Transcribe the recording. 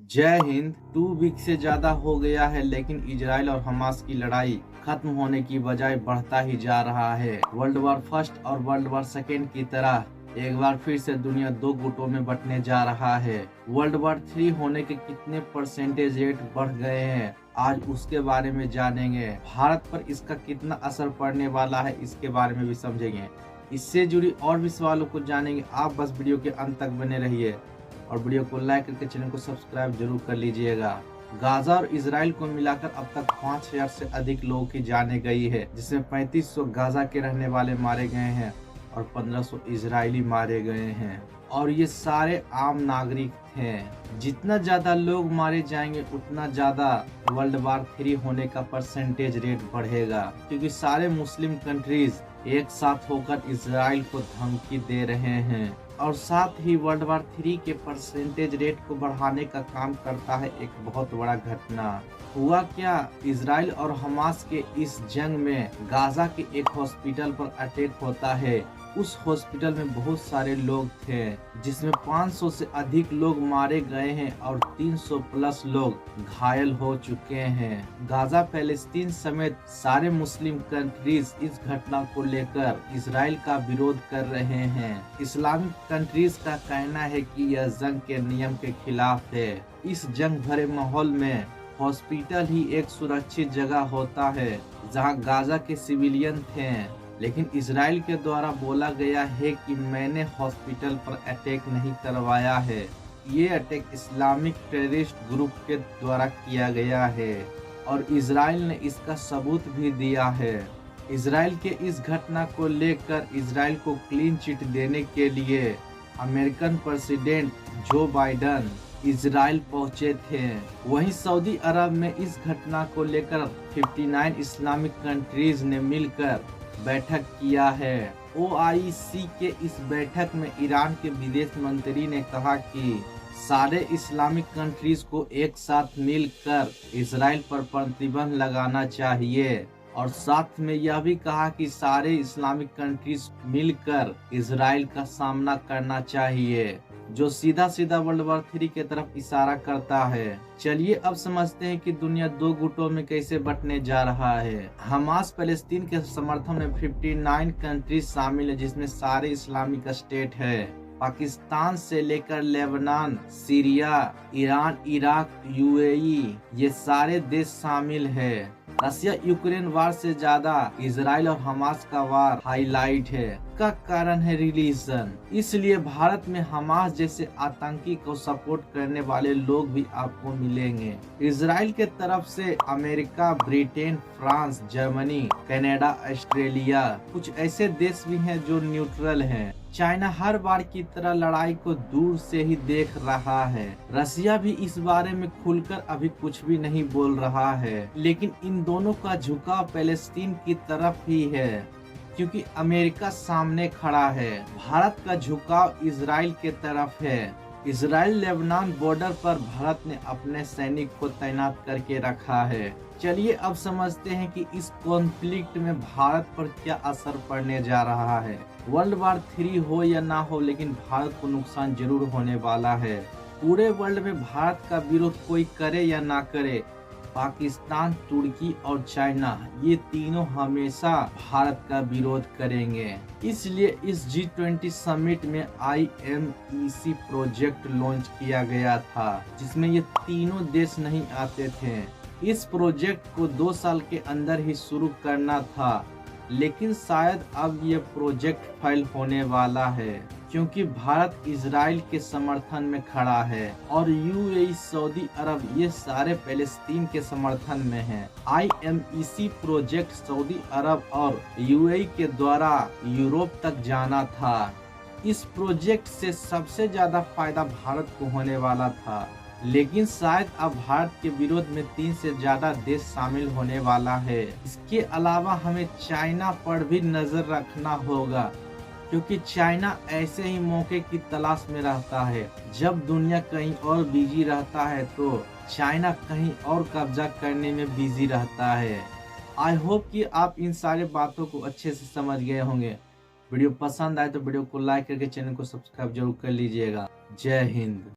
जय हिंद। 2 वीक से ज्यादा हो गया है, लेकिन इजराइल और हमास की लड़ाई खत्म होने की बजाय बढ़ता ही जा रहा है। वर्ल्ड वॉर फर्स्ट और वर्ल्ड वॉर सेकेंड की तरह एक बार फिर से दुनिया 2 गुटों में बंटने जा रहा है। वर्ल्ड वॉर 3 होने के कितने परसेंटेज रेट बढ़ गए हैं, आज उसके बारे में जानेंगे। भारत पर इसका कितना असर पड़ने वाला है, इसके बारे में भी समझेंगे। इससे जुड़ी और भी सवालों को जानेंगे। आप बस वीडियो के अंत तक बने रहिए और वीडियो को लाइक करके चैनल को सब्सक्राइब जरूर कर लीजिएगा। गाजा और इजराइल को मिलाकर अब तक 5000 से अधिक लोगों की जाने गई है, जिसमें 3500 गाजा के रहने वाले मारे गए हैं और 1500 इजरायली मारे गए हैं, और ये सारे आम नागरिक थे। जितना ज्यादा लोग मारे जाएंगे उतना ज्यादा वर्ल्ड वॉर 3 होने का परसेंटेज रेट बढ़ेगा, क्योंकि सारे मुस्लिम कंट्रीज एक साथ होकर इजराइल को धमकी दे रहे हैं। और साथ ही वर्ल्ड वॉर 3 के परसेंटेज रेट को बढ़ाने का काम करता है एक बहुत बड़ा घटना। हुआ क्या, इजराइल और हमास के इस जंग में गाजा के एक हॉस्पिटल पर अटैक होता है। उस हॉस्पिटल में बहुत सारे लोग थे, जिसमें 500 से अधिक लोग मारे गए हैं और 300 प्लस लोग घायल हो चुके हैं। गाजा पैलेस्टीन समेत सारे मुस्लिम कंट्रीज इस घटना को लेकर इजराइल का विरोध कर रहे हैं। इस्लामिक कंट्रीज का कहना है कि यह जंग के नियम के खिलाफ है। इस जंग भरे माहौल में हॉस्पिटल ही एक सुरक्षित जगह होता है जहां गाजा के सिविलियन थे, लेकिन इजराइल के द्वारा बोला गया है कि मैंने हॉस्पिटल पर अटैक नहीं करवाया है। ये अटैक इस्लामिक टेररिस्ट ग्रुप के द्वारा किया गया है और इजराइल ने इसका सबूत भी दिया है। इजराइल के इस घटना को लेकर इजराइल को क्लीन चिट देने के लिए अमेरिकन प्रेसिडेंट जो बाइडन इजराइल पहुंचे थे। वहीं सऊदी अरब में इस घटना को लेकर 59 इस्लामिक कंट्रीज ने मिलकर बैठक किया है। OIC के इस बैठक में ईरान के विदेश मंत्री ने कहा कि सारे इस्लामिक कंट्रीज को एक साथ मिलकर इजराइल पर प्रतिबंध लगाना चाहिए, और साथ में यह भी कहा कि सारे इस्लामिक कंट्रीज मिलकर इजराइल का सामना करना चाहिए, जो सीधा सीधा वर्ल्ड वॉर 3 की तरफ इशारा करता है। चलिए अब समझते हैं कि दुनिया 2 गुटों में कैसे बंटने जा रहा है। हमास पैलेस्तीन के समर्थन में 59 कंट्रीज शामिल है, जिसमें सारे इस्लामिक स्टेट है। पाकिस्तान से लेकर Lebanon, Syria, Iran, Iraq, UAE, ये सारे देश शामिल है। रसिया यूक्रेन वार से ज्यादा इजराइल और हमास का वार हाईलाइट है। का कारण है रिलीजन, इसलिए भारत में हमास जैसे आतंकी को सपोर्ट करने वाले लोग भी आपको मिलेंगे। इजराइल के तरफ से America, Britain, France, Germany, Canada, Australia, कुछ ऐसे देश भी हैं जो न्यूट्रल हैं। चाइना हर बार की तरह लड़ाई को दूर से ही देख रहा है। रसिया भी इस बारे में खुलकर अभी कुछ भी नहीं बोल रहा है, लेकिन इन दोनों का झुकाव पैलेस्तीन की तरफ ही है, क्योंकि अमेरिका सामने खड़ा है। भारत का झुकाव इजराइल के तरफ है। इजराइल लेबनान बॉर्डर पर भारत ने अपने सैनिक को तैनात करके रखा है। चलिए अब समझते हैं कि इस कॉन्फ्लिक्ट में भारत पर क्या असर पड़ने जा रहा है। वर्ल्ड वॉर 3 हो या ना हो, लेकिन भारत को नुकसान जरूर होने वाला है। पूरे वर्ल्ड में भारत का विरोध कोई करे या ना करे, पाकिस्तान, तुर्की और चाइना, ये तीनों हमेशा भारत का विरोध करेंगे। इसलिए इस G20 समिट में IMEC प्रोजेक्ट लॉन्च किया गया था, जिसमें ये तीनों देश नहीं आते थे। इस प्रोजेक्ट को 2 साल के अंदर ही शुरू करना था, लेकिन शायद अब ये प्रोजेक्ट फेल होने वाला है, क्योंकि भारत इजराइल के समर्थन में खड़ा है और UAE, सऊदी अरब, ये सारे पैलेस्तीन के समर्थन में हैं। IMEC प्रोजेक्ट सऊदी अरब और UAE के द्वारा यूरोप तक जाना था। इस प्रोजेक्ट से सबसे ज्यादा फायदा भारत को होने वाला था, लेकिन शायद अब भारत के विरोध में 3 से ज्यादा देश शामिल होने वाला है। इसके अलावा हमें चाइना पर भी नजर रखना होगा, क्योंकि चाइना ऐसे ही मौके की तलाश में रहता है। जब दुनिया कहीं और बिजी रहता है तो चाइना कहीं और कब्जा करने में बिजी रहता है। आई होप कि आप इन सारे बातों को अच्छे से समझ गए होंगे। वीडियो पसंद आए तो वीडियो को लाइक करके चैनल को सब्सक्राइब जरूर कर लीजिएगा। जय हिंद।